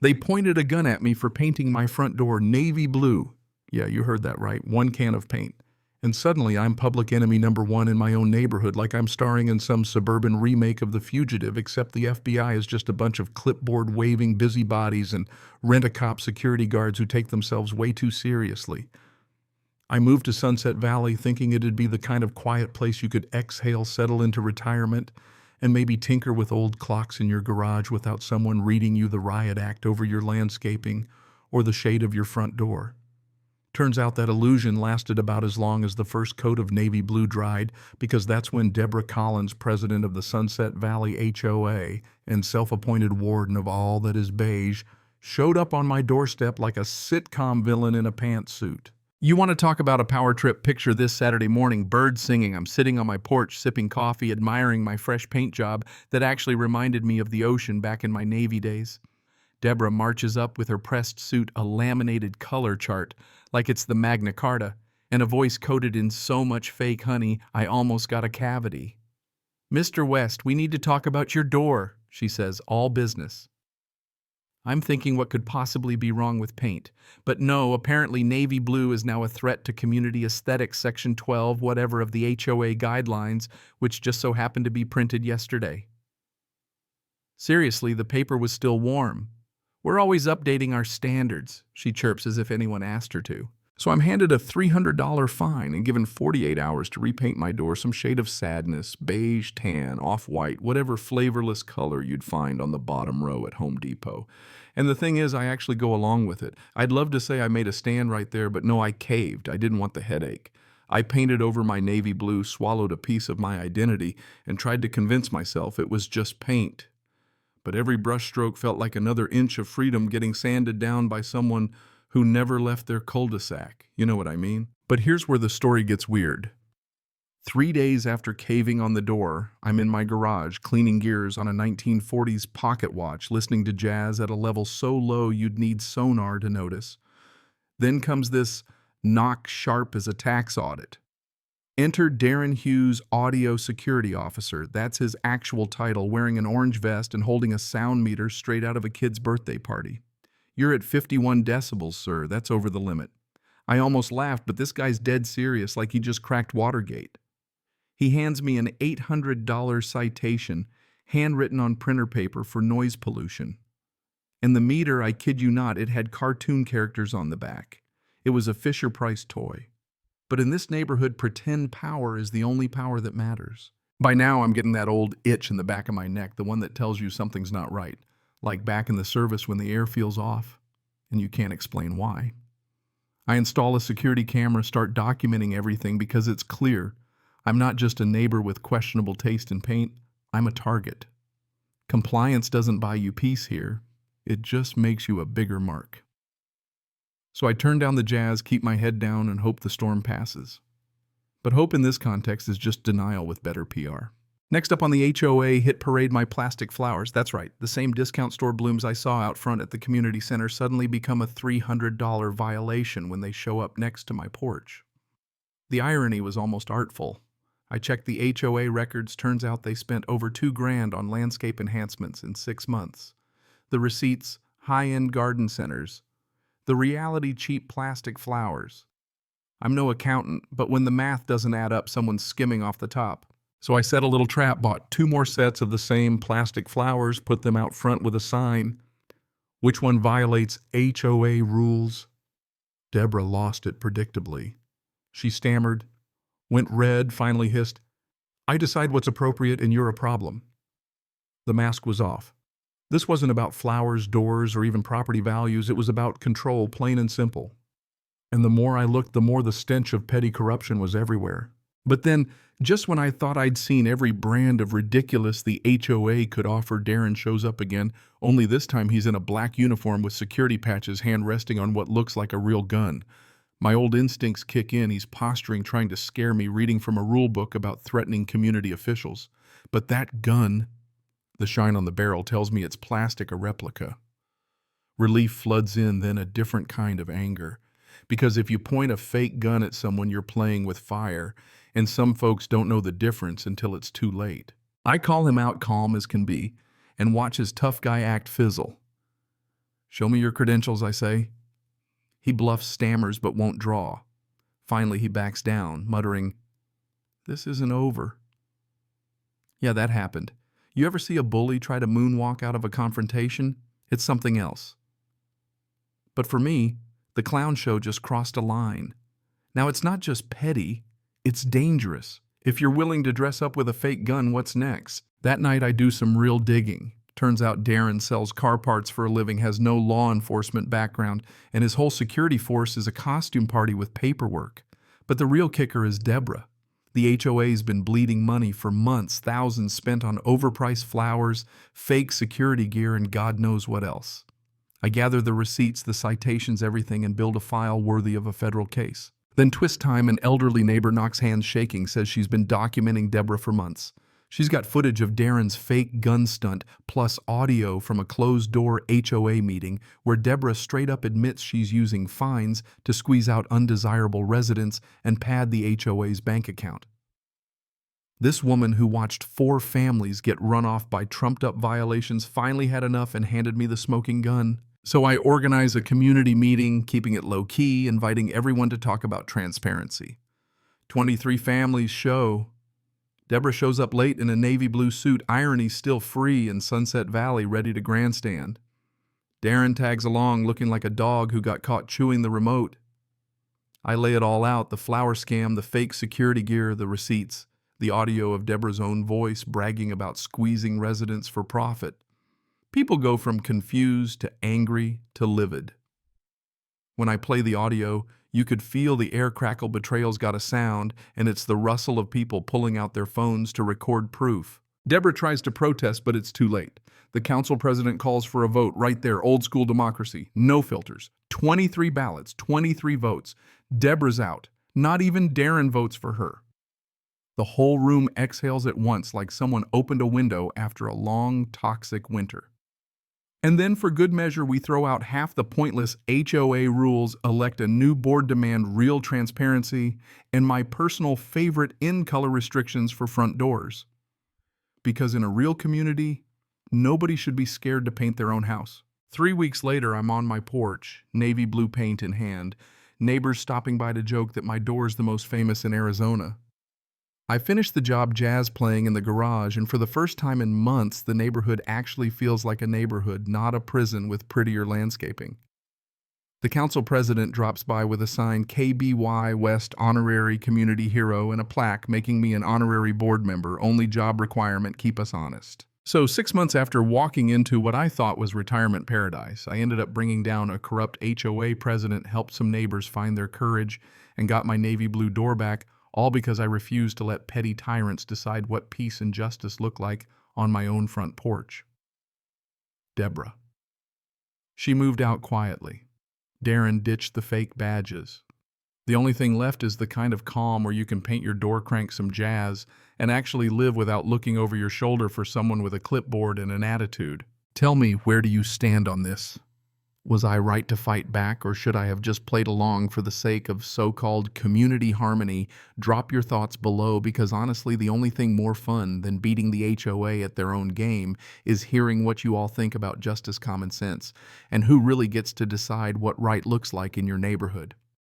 They pointed a gun at me for painting my front door navy blue. Yeah, you heard that right. One can of paint. And suddenly I'm public enemy number one in my own neighborhood, like I'm starring in some suburban remake of The Fugitive, except the FBI is just a bunch of clipboard-waving busybodies and rent-a-cop security guards who take themselves way too seriously. I moved to Sunset Valley thinking it'd be the kind of quiet place you could exhale, settle into retirement, and maybe tinker with old clocks in your garage without someone reading you the riot act over your landscaping or the shade of your front door. Turns out that illusion lasted about as long as the first coat of navy blue dried, because that's when Deborah Collins, president of the Sunset Valley HOA and self-appointed warden of all that is beige, showed up on my doorstep like a sitcom villain in a pantsuit. You want to talk about a power trip? Picture this Saturday morning, birds singing. I'm sitting on my porch sipping coffee, admiring my fresh paint job that actually reminded me of the ocean back in my Navy days. Deborah marches up with her pressed suit, a laminated color chart, like it's the Magna Carta, and a voice coated in so much fake honey, I almost got a cavity. "Mr. West, we need to talk about your door," she says, all business. I'm thinking what could possibly be wrong with paint. But no, apparently navy blue is now a threat to community aesthetics, section 12, whatever, of the HOA guidelines, which just so happened to be printed yesterday. Seriously, the paper was still warm. "We're always updating our standards," she chirps as if anyone asked her to. So I'm handed a $300 fine and given 48 hours to repaint my door some shade of sadness, beige, tan, off-white, whatever flavorless color you'd find on the bottom row at Home Depot. And the thing is, I actually go along with it. I'd love to say I made a stand right there, but no, I caved. I didn't want the headache. I painted over my navy blue, swallowed a piece of my identity, and tried to convince myself it was just paint. But every brushstroke felt like another inch of freedom getting sanded down by someone who never left their cul-de-sac. You know what I mean? But here's where the story gets weird. 3 days after caving on the door, I'm in my garage cleaning gears on a 1940s pocket watch, listening to jazz at a level so low you'd need sonar to notice. Then comes this knock sharp as a tax audit. Enter Darren Hughes, audio security officer. That's his actual title, wearing an orange vest and holding a sound meter straight out of a kid's birthday party. "You're at 51 decibels, sir. That's over the limit." I almost laughed, but this guy's dead serious, like he just cracked Watergate. He hands me an $800 citation, handwritten on printer paper for noise pollution. And the meter, I kid you not, it had cartoon characters on the back. It was a Fisher-Price toy. But in this neighborhood, pretend power is the only power that matters. By now, I'm getting that old itch in the back of my neck, the one that tells you something's not right. Like back in the service when the air feels off, and you can't explain why. I install a security camera, start documenting everything because it's clear. I'm not just a neighbor with questionable taste in paint, I'm a target. Compliance doesn't buy you peace here, it just makes you a bigger mark. So I turn down the jazz, keep my head down, and hope the storm passes. But hope in this context is just denial with better PR. Next up on the HOA hit parade, my plastic flowers. That's right, the same discount store blooms I saw out front at the community center suddenly become a $300 violation when they show up next to my porch. The irony was almost artful. I checked the HOA records, turns out they spent over $2,000 on landscape enhancements in 6 months. The receipts, high-end garden centers. The reality, cheap plastic flowers. I'm no accountant, but when the math doesn't add up, someone's skimming off the top. So I set a little trap, bought 2 more sets of the same plastic flowers, put them out front with a sign. Which one violates HOA rules? Deborah lost it predictably. She stammered, went red, finally hissed, "I decide what's appropriate and you're a problem." The mask was off. This wasn't about flowers, doors, or even property values. It was about control, plain and simple. And the more I looked, the more the stench of petty corruption was everywhere. But then, just when I thought I'd seen every brand of ridiculous the HOA could offer, Darren shows up again, only this time he's in a black uniform with security patches, hand resting on what looks like a real gun. My old instincts kick in. He's posturing, trying to scare me, reading from a rule book about threatening community officials. But that gun, the shine on the barrel, tells me it's plastic, a replica. Relief floods in, then a different kind of anger. Because if you point a fake gun at someone, you're playing with fire, and some folks don't know the difference until it's too late. I call him out calm as can be and watch his tough guy act fizzle. Show me your credentials, I say. He bluffs, stammers, but won't draw. Finally, he backs down, muttering, "This isn't over." Yeah, that happened. You ever see a bully try to moonwalk out of a confrontation? It's something else. But for me, the clown show just crossed a line. Now, it's not just petty, it's dangerous. If you're willing to dress up with a fake gun, what's next? That night, I do some real digging. Turns out Darren sells car parts for a living, has no law enforcement background, and his whole security force is a costume party with paperwork. But the real kicker is Deborah. The HOA's been bleeding money for months, thousands spent on overpriced flowers, fake security gear, and God knows what else. I gather the receipts, the citations, everything, and build a file worthy of a federal case. Then twist time, an elderly neighbor knocks hands shaking, says she's been documenting Deborah for months. She's got footage of Darren's fake gun stunt, plus audio from a closed-door HOA meeting where Deborah straight up admits she's using fines to squeeze out undesirable residents and pad the HOA's bank account. This woman who watched 4 families get run off by trumped-up violations finally had enough and handed me the smoking gun. So I organize a community meeting, keeping it low-key, inviting everyone to talk about transparency. 23 families show. Deborah shows up late in a navy blue suit, irony still free in Sunset Valley, ready to grandstand. Darren tags along looking like a dog who got caught chewing the remote. I lay it all out, the flower scam, the fake security gear, the receipts, the audio of Deborah's own voice bragging about squeezing residents for profit. People go from confused to angry to livid. When I play the audio, you could feel the air crackle. Betrayal's got a sound, and it's the rustle of people pulling out their phones to record proof. Deborah tries to protest, but it's too late. The council president calls for a vote right there, old school democracy, no filters. 23 ballots, 23 votes. Deborah's out. Not even Darren votes for her. The whole room exhales at once like someone opened a window after a long, toxic winter. And then for good measure, we throw out half the pointless HOA rules, elect a new board, demand real transparency, and my personal favorite in-color restrictions for front doors. Because in a real community, nobody should be scared to paint their own house. 3 weeks later, I'm on my porch, navy blue paint in hand, neighbors stopping by to joke that my door's the most famous in Arizona. I finished the job jazz playing in the garage, and for the first time in months, the neighborhood actually feels like a neighborhood, not a prison with prettier landscaping. The council president drops by with a sign, KBY West Honorary Community Hero, and a plaque making me an honorary board member. Only job requirement, keep us honest. So 6 months after walking into what I thought was retirement paradise, I ended up bringing down a corrupt HOA president, helped some neighbors find their courage, and got my navy blue door back, all because I refused to let petty tyrants decide what peace and justice look like on my own front porch. Deborah. She moved out quietly. Darren ditched the fake badges. The only thing left is the kind of calm where you can paint your door crank some jazz and actually live without looking over your shoulder for someone with a clipboard and an attitude. Tell me, where do you stand on this? Was I right to fight back, or should I have just played along for the sake of so-called community harmony? Drop your thoughts below, because honestly, the only thing more fun than beating the HOA at their own game is hearing what you all think about justice, common sense, and who really gets to decide what right looks like in your neighborhood.